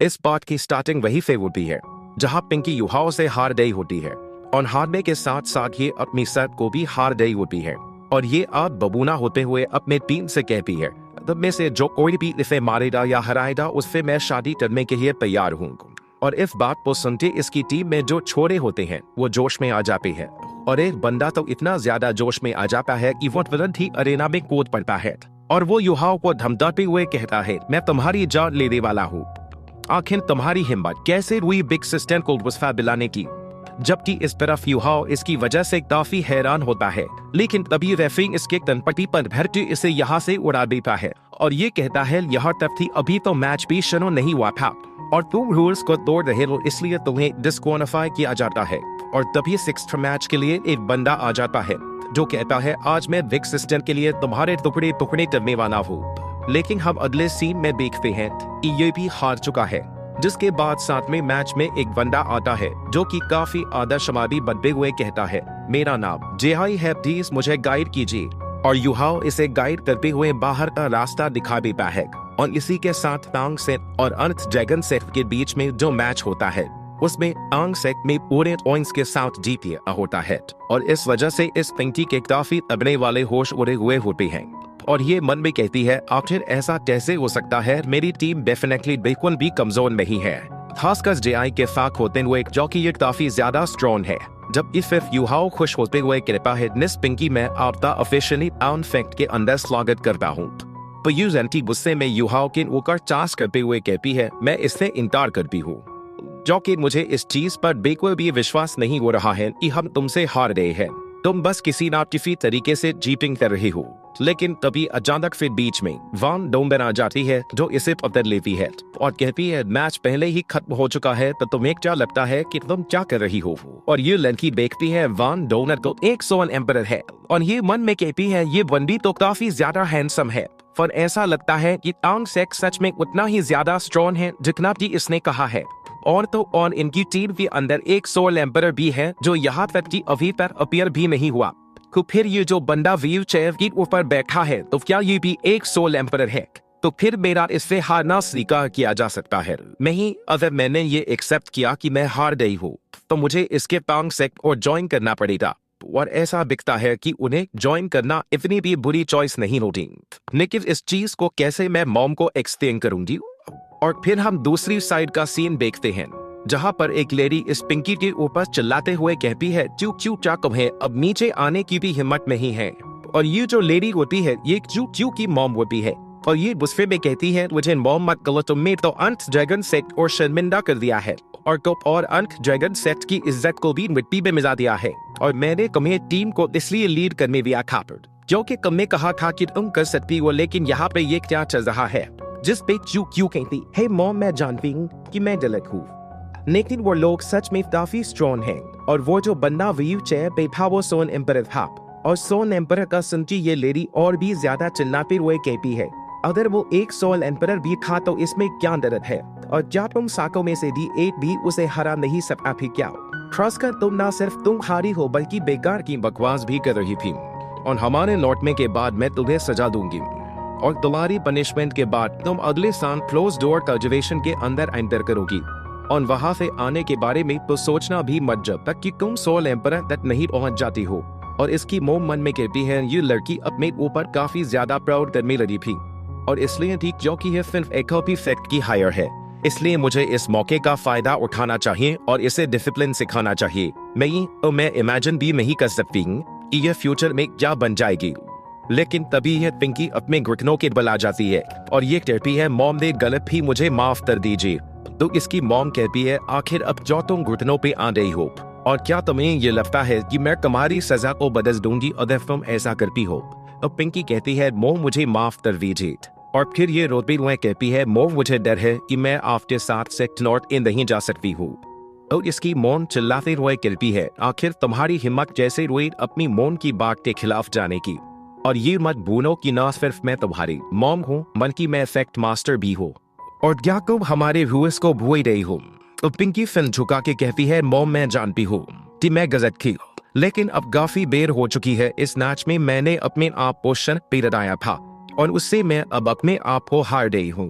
इस बात की स्टार्टिंग वही से होती है जहां पिंकी युहाओ से हार गई होती है और हारने के साथ साथ ये अपनी सर को भी हार गई होती है और ये आप बबूना होते हुए अपने टीम से कहती है, तब में से जो कोई भी इसे मारेगा या हराएगा उससे मैं शादी करने के लिए तैयार हूँ। और इस बात को सुनते इसकी टीम में जो छोरे होते हैं वो जोश में आ जाते हैं और एक बंदा तो इतना ज्यादा जोश में आ जाता है कि वो तुरंत ही अरेना में कूद पड़ता है और वो युहाओ को धमकाते हुए कहता है, मैं तुम्हारी जान लेने वाला हूँ। आखिर तुम्हारी हिम्मत कैसे हुई बिग सिस्टर को गुस्सा दिलाने की। जबकि इस तरफ युहाओ इसकी वजह से काफी हैरान होता है, लेकिन तभी रेफरी इसके तनपटी पर भरकर इसे यहाँ से उड़ा देता है और ये कहता है, यहाँ तक थी अभी तो मैच भी शुरू नहीं हुआ था और तुम रूल्स को तोड़ रहे हो इसलिए तुम्हें डिस्क्वालीफाई किया जाता है। और तभी सिक्स्थ मैच के लिए एक बंदा आ जाता है जो कहता है, आज मैं बिग सिस्टर के लिए तुम्हारे टुकड़े टुकड़े करने वाला हूँ। लेकिन हम अगले सीन में देखते हैं कि ये भी हार चुका है, जिसके बाद साथ में मैच में एक बंदा आता है जो कि काफी आदर्शवादी बनते हुए कहता है, मेरा नाम जेहाई है, प्लीज मुझे गाइड कीजिए। और युहाओ इसे गाइड करते हुए बाहर का रास्ता दिखा देता है और इसी के साथ आंग सेट और अंत ड्रैगन सेट के बीच में जो मैच होता है उसमें आंग सेट में पूरे पॉइंट्स के साथ जीत होता है और इस वजह से इस पिंकी के काफी तबने वाले होश उड़े हुए होते हैं और ये मन में कहती है, आखिर ऐसा कैसे हो सकता है, मेरी टीम डेफिनेटली बिल्कुल भी कमजोर नहीं है, खासकर जेआई के साथ होते हुए जो कि ये काफी ज्यादा स्ट्रॉन्ग है। जब इस युहाओ खुश होते हुए कहता है, मिस पिंकी मैं आपका ऑफिशियली आउन फैक्ट के अंदर स्वागत करता हूँ। तो यूजेंटी गुस्से में युहाओ के ऊपर चास करते हुए कहती है, मैं इससे इनकार करती हूँ, जो कि मुझे इस चीज पर बिल्कुल भी विश्वास नहीं हो रहा है कि हम तुमसे हार गए हैं, तुम बस किसी ना किसी तरीके से जीटिंग कर रही हो। लेकिन तभी अचानक फिर बीच में वान डोंगर आ जाती है जो इसे पकड़ लेती है और कहती है, मैच पहले ही खत्म हो चुका है तो तुम्हें क्या लगता है कि तुम क्या कर रही हो। और ये लड़की देखती है वान डोनर को एक सोन एम्परर है और ये मन में कहती है, ये बंदी तो काफी ज्यादा हैंडसम है, पर ऐसा लगता है कि आंग सेक सच में उतना ही ज्यादा स्ट्रॉन्ग है जितना कि इसने कहा है। और तो और इनकी टीम के अंदर एक सोल एम्परर भी है जो यहाँ तक कि अभी तक अपीयर भी नहीं हुआ। तो फिर ये जो बंदा व्हील चेयर के ऊपर बैठा है तो क्या ये भी एक सोल एम्परर है? तो फिर मेरा इससे हारना स्वीकार किया जा सकता है। नहीं, अगर मैंने ये एक्सेप्ट किया कि मैं हार गई हूँ तो मुझे इसके पांग सेक्ट और ज्वाइन करना पड़ेगा और ऐसा दिखता है कि उन्हें ज्वाइन करना इतनी भी बुरी चॉइस नहीं होती। लेकिन इस चीज को कैसे मैं मॉम को एक्सप्लेन करूंगी। और फिर हम दूसरी साइड का सीन देखते हैं जहां पर एक लेडी इस पिंकी के ऊपर चिल्लाते हुए कहती है, चू चू चा तुम्हें अब नीचे आने की भी हिम्मत नहीं है। और ये जो लेडी होती है ये चू चू की मॉम होती है और ये गुस्से में कहती है, मुझे मॉम मत करो, तुमने तो अंत ड्रैगन सेट और शर्मिंदा कर दिया है और अंत ड्रैगन सेट की इज्जत को भी मिट्टी में मिला दिया है और मैंने तुम्हें टीम को इसलिए लीड करने दिया था जो कि तुमने कहा था कि तुम कर सकती हो, लेकिन यहाँ पे ये क्या चल रहा है। जिस पे चू क्यों कहती है, मॉम मैं जानती हूँ कि मैं गलत हूँ, लेकिन वो लोग सच में काफी स्ट्रॉन्ग हैं और वो जो बंदा व्हील चेयर पे था वो सोन एम्परर था और सोन एम्परर का सुनती ये लेडी और भी ज्यादा चिल्लाते हुए कहती है, अगर वो एक सोल एम्परर भी था तो इसमें क्या दर्द है और क्या तुम साकों में से दी एक भी उसे हरा नहीं सकता फिर क्या। खासकर तुम ना सिर्फ तुम हारी हो बल्कि बेकार की बकवास भी कर रही थी और हमारे लौटने के बाद मैं तुम्हें सजा दूंगी और तुम्हारी पनिशमेंट के बाद तुम अगले साल क्लोज डोर कल्टिवेशन के अंदर एंटर करोगी और वहां से आने के बारे में तो सोचना भी मत जब तक कि तुम सोल एम्परर तक नहीं पहुंच जाती हो। और इसकी मोम मन में कहती है, ये लड़की अपने ऊपर काफी ज्यादा प्राउड करने लगी थी और इसलिए ठीक जो कि ये सिर्फ एक कॉपी फैक्ट की हायर है, इसलिए मुझे इस मौके का फायदा उठाना चाहिए और इसे डिसिप्लिन सिखाना चाहिए। मैं इमेजिन भी नहीं कर सकती कि ये फ्यूचर में क्या बन जाएगी। लेकिन तभी यह पिंकी अपने घुटनों के बल आ जाती है और ये कहती है, मॉम ने गलत भी मुझे माफ कर दीजिए। तो इसकी मॉम कहती है, आखिर अब जो तुम घुटनों पे आ गई हो और क्या तुम्हें ये लगता है कि मैं तुम्हारी सजा को बदल दूंगी अगर तुम ऐसा करती हो। तो पिंकी कहती है, मॉम मुझे माफ कर दीजिए और फिर ये रोती हुए कहती है, मॉम मुझे डर है कि मैं आपके साथ सेक्ट नॉर्थ इन नहीं जा सकती हूँ। तो इसकी मॉम चिल्लाते हुए कहती है, आखिर तुम्हारी हिम्मत जैसे हुई अपनी मॉम की बात के खिलाफ जाने की, और ये मत भूलो कि न सिर्फ मैं तुम्हारी मॉम हूँ बल्कि मैं फैक्ट मास्टर भी हूँ और क्या तुम हमारे व्यूअर्स को भूल रही हो। तो पिंकी फिल्म झुका के कहती है, मॉम मैं जानती हूँ कि मैं गलत थी, लेकिन अब काफी देर हो चुकी है। इस मैच में मैंने अपने आप को शन पे लगाया था और उससे मैं अब अपने आप को हार गई हूँ।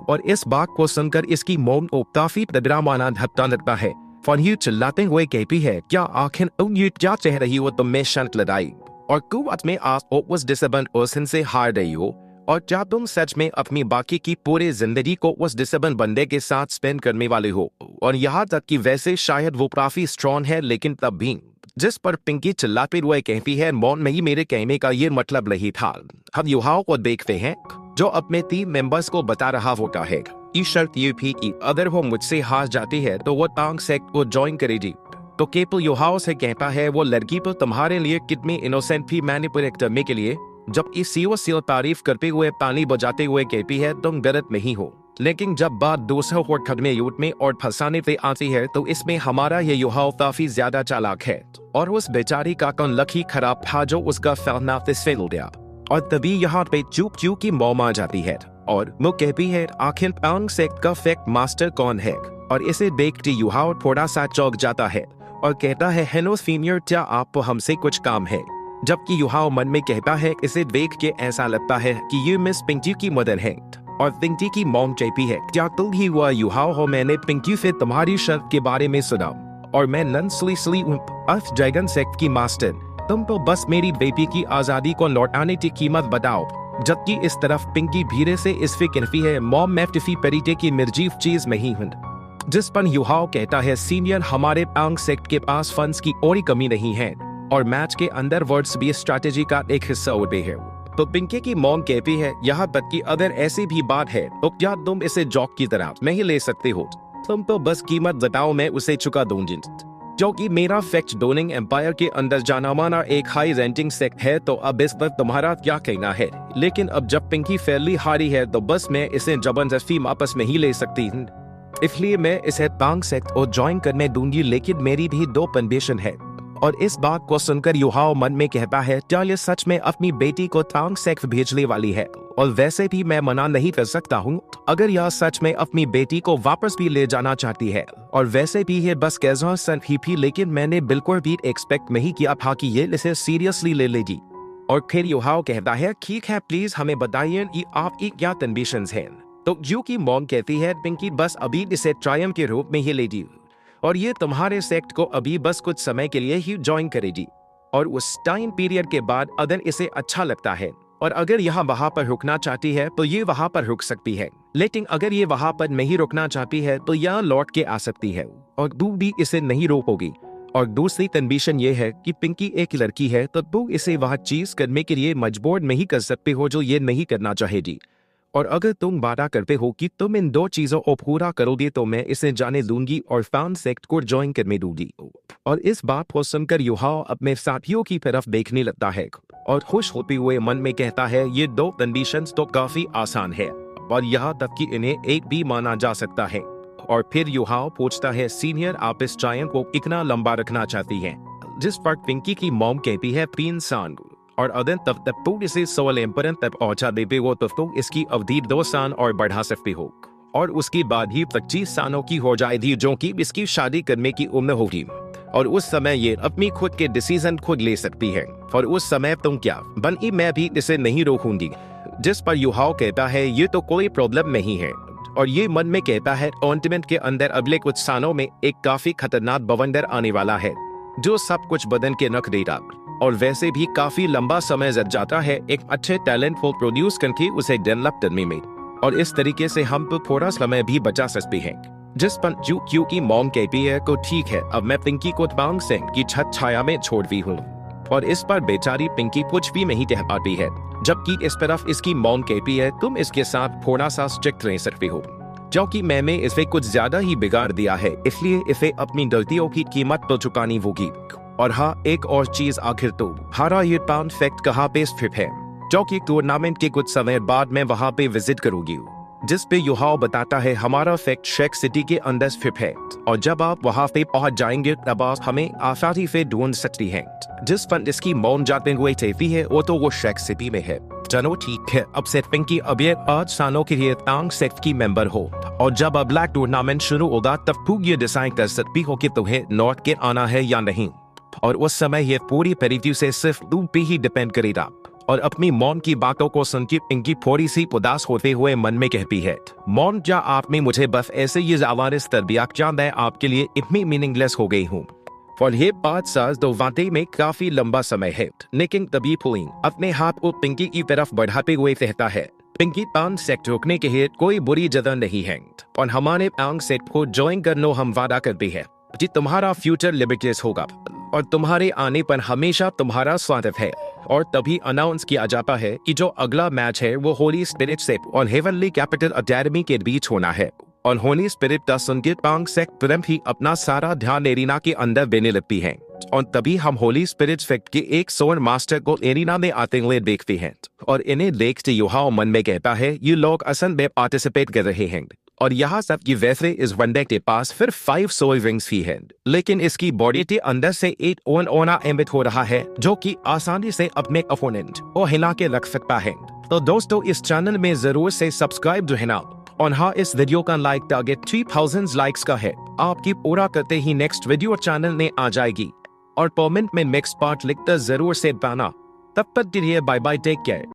और इस बात को सुनकर इसकी मोम को काफी डरावना धक्का लगता है। फनयू चिल्लाते हुए कहती है, क्या आखिर तुम ये क्या चाह रही हो? तुम में शर्त लड़ाई और कुवत में आज उस डिसेबल पर्सन से हार रही हो, और क्या तुम सच में अपनी बाकी की पूरी जिंदगी को उस डिसेबल बंदे के साथ स्पेंड करने वाले हो? और यहाँ तक कि वैसे शायद वो काफी स्ट्रॉन्ग है, लेकिन तब भी। जिस पर पिंकी चिल्लाते हुए कहती है, मौन में ही मेरे कहने का ये मतलब नहीं था। हम युहाओं को देखते हैं जो अपने टीम मेंबर्स को बता रहा होता है कि शर्त ये थी कि अगर वो मुझसे हार जाती है तो वो टांग सेक्ट को ज्वाइन करेगी। तो केपल युहाओं से कहता है, वो लड़की तो तुम्हारे लिए कितनी इनोसेंट थी मैनिपुलेट करने के लिए, जबकि सीओ तारीफ करते हुए पानी बजाते हुए कहती है, तुम गलत नहीं हो। लेकिन जब बात दूसरों को ठगने लूटने और फंसाने पे आती है तो इसमें हमारा ये युहाओ काफी ज्यादा चालाक है, और उस बेचारी का कौन लकी खराब था जो उसका फैलना फिसल गया। और तभी यहाँ पे चूप चूप की मौम आ जाती है और वो कहती है, आखिर टांग सेक्ट का फैक्ट मास्टर कौन है? और इसे देखते युहाओ थोड़ा सा चौंक जाता है और कहता है, हेलो सीनियर, क्या आपको हमसे कुछ काम है? जबकि युहाओ मन में कहता है, इसे देख के ऐसा लगता है कि ये मिस पिंकी की मदर है। और पिंकी की मॉम कहती है, क्या तुम ही हुआ युहाओ हो? मैंने पिंकी से तुम्हारी शर्त के बारे में सुना, और मैं नंसली ड्रैगन सेक्ट की मास्टर। तुम तो बस मेरी बेटी की आजादी को लौटाने की कीमत बताओ। जबकि इस तरफ पिंकी धीरे से इस पे कहती है, मॉम मैं किसी तरीके की निर्जीव चीज नहीं हूँ। जिस पर युहाओ कहता है, सीनियर, हमारे टांग सेक्ट के पास फंड्स की कोई कमी नहीं है, और मैच के अंदर वर्ड्स भी स्ट्रैटेजी का एक हिस्सा होते हैं। तो पिंकी की मॉम कहती है, यहाँ तक कि अगर ऐसी भी बात है तो क्या तुम इसे जॉक की तरह नहीं ले सकते हो? तुम तो बस कीमत बताओ, मैं उसे चुका दूंगी। क्योंकि मेरा फैक्ट डोनिंग एम्पायर के अंदर जाना माना एक हाई रेंटिंग सेक्ट है, तो अब इस पर तुम्हारा क्या कहना है? लेकिन अब जब पिंकी फेयरली हारी है तो बस मैं इसे जबरदस्ती वापस नहीं ले सकती, इसलिए मैं इसे टांग सेक्ट को ज्वाइन करने दूंगी, लेकिन मेरी भी दो कंडीशन है। और इस बात को सुनकर युहाओ मन में कहता है, क्या ये सच में अपनी बेटी को टांग सेक्ट भेजने वाली है? और वैसे भी मैं मना नहीं कर सकता हूँ अगर यह सच में अपनी बेटी को वापस भी ले जाना चाहती है। और वैसे भी ये बस कैजुअल सन ही थी, लेकिन मैंने बिल्कुल भी एक्सपेक्ट नहीं किया था कि ये इसे सीरियसली ले लेगी। और फिर युहाओ कहता है, ठीक है, प्लीज हमें बताइए कि आपकी क्या कंडीशंस हैं। तो जू की मॉम कहती है, पिंकी बस अभी इसे ट्रायम के रूप में ही लेगी, और ये तुम्हारे सेक्ट को अभी बस कुछ समय के लिए ही ज्वाइन करेगी, और उस टाइम पीरियड के बाद अगर इसे अच्छा लगता है और अगर यहाँ वहां पर रुकना चाहती है तो ये वहां पर रुक सकती है, लेकिन अगर ये वहां पर नहीं रुकना चाहती है तो यहाँ लौट के आ सकती है, और तू भी इसे नहीं रोकोगी। और दूसरी कंडीशन ये है कि पिंकी एक लड़की है, तो तू इसे वह चीज करने के लिए मजबूर नहीं कर सकते हो जो ये नहीं करना चाहेगी। और अगर तुम वादा करते हो कि तुम इन दो चीजों को पूरा करोगे तो मैं इसे जाने दूंगी और फैन सेक्ट को ज्वाइन करने दूंगी। और इस बात को सुनकर युहाओ अपने साथियों की तरफ देखने लगता है और खुश होते हुए मन में कहता है, ये दो कंडीशंस तो काफी आसान है, और यहाँ तक कि इन्हें एक भी माना जा सकता है। और फिर युहाओ पूछता है, सीनियर, आप इस ट्रायन को कितना लंबा रखना चाहती हैं? जिस पर पिंकी की मॉम कहती है, 3 साल। और अदन तब तक तुम इसे 16 एम्पर तक पहुंचा देते हो तो तुम इसकी अवधि 2 साल और बढ़ा सकते हो, और उसके बाद ही 25 सालों की हो जाएगी, जो कि इसकी शादी करने की उम्र होगी। और उस समय ये अपनी खुद के डिसीजन खुद ले सकती है, और उस समय तुम क्या बनी, मैं भी इसे नहीं रोकूंगी। जिस पर युहाओ कहता है, ये तो कोई प्रॉब्लम नहीं है, और ये मन में कहता है, कॉन्टिनेंट के अंदर अगले कुछ सालों में एक काफी खतरनाक बवंडर आने वाला है जो सब कुछ बदन के रख देगा, और वैसे भी काफी लंबा समय लग जाता है एक अच्छे टैलेंट को प्रोड्यूस करके उसे डेवलप करने में, और इस तरीके से हम तो थोड़ा समय भी बचा सकते हैं। जिस पर जू क्यू की मॉम कहती है, को ठीक है, अब मैं पिंकी को टांग सेक्ट की छत छाया में छोड़ दी हूँ। और इस पर बेचारी पिंकी कुछ भी नहीं कह पाती है, जबकि इस तरफ इसकी मॉम कहती है, तुम इसके साथ थोड़ा सा स्ट्रिक्ट रह सकते हो, क्योंकि मैंने इसे कुछ ज्यादा ही बिगाड़ दिया है, इसलिए इसे अपनी गलतियों की कीमत तो चुकानी होगी। और हाँ, एक और चीज, आखिर तो हमारा ये टाउन फैक्ट कहाँ पे स्थित है, क्योंकि टूर्नामेंट के कुछ समय बाद मैं वहाँ पे विजिट करूंगी। जिस पे युहाओ बताता है, हमारा फैक्ट शेक सिटी के अंदर स्थित है, और जब आप वहाँ पे पहुँच जाएंगे तब आप हमें आसानी से ढूंढ सकती हैं। जिस पर इसकी मौन जाते हुए कहती है, वो तो वो शेक सिटी में है। चलो ठीक है, अब से पिंकी अब ये 8 सालों के लिए टांग सेक्ट की मेंबर हो, और जब अब ब्लैक टूर्नामेंट शुरू होगा तब तू ये डिसाइड कर सकती हो कि तुम्हें लौट के आना है या नहीं, और उस समय ये पूरी तरीके से सिर्फ तू पे ही डिपेंड करेगा। और अपनी मॉम की बातों को सुन के पिंकी थोड़ी सी उदास होते हुए मन में कहती है, मॉम क्या आपने मुझे बस ऐसे ही आवारिस तरबियत क्या मैं आपके लिए इतनी मीनिंगलेस हो गई हूँ। और ये 5 साल तो वाकई में काफी लंबा समय है, लेकिन तभी पुलिन अपने हाथ को पिंकी की तरफ बढ़ाते हुए कहता है, पिंकी पान सेट रोकने के लिए कोई बुरी जगह नहीं है और हमारे पान सेट को ज्वाइन करनो हम वादा करते हैं कि तुम्हारा फ्यूचर लिमिटलेस होगा और तुम्हारे आने पर हमेशा तुम्हारा स्वागत है। और तभी अनाउंस किया जाता है कि जो अगला मैच है वो होली स्पिरिट सेट और हेवनली कैपिटल अकेडमी के बीच होना है। और होली स्पिरिट का संकेत पांग सेक तुरंत ही अपना सारा ध्यान एरिना के अंदर देने लगती है और तभी हम होली स्पिरिट फेक्ट के एक सोन मास्टर को एरिना में आते हुए देखते हैं और इन्हें देखते युहाओ मन में कहता है ये लोग असल में पार्टिसिपेट कर रहे हैं। और यहाँ सब की वैसे इस वनडे के पास फिर 5 सोल विंग्स ही हैं, लेकिन इसकी बॉडी के अंदर से एक ओना एमिट हो रहा है जो कि आसानी से अपने अपोनेंट को हिला के रख सकता है। तो दोस्तों इस चैनल में जरूर से सब्सक्राइब जो है ना, और हाँ इस वीडियो का लाइक टारगेट 3000 लाइक्स का है, आपकी पूरा करते ही नेक्स्ट वीडियो चैनल में आ जाएगी। और कमेंट में नेक्स्ट पार्ट लिखकर जरूर से पाना। तब तक के लिए बाय बाय, टेक केयर।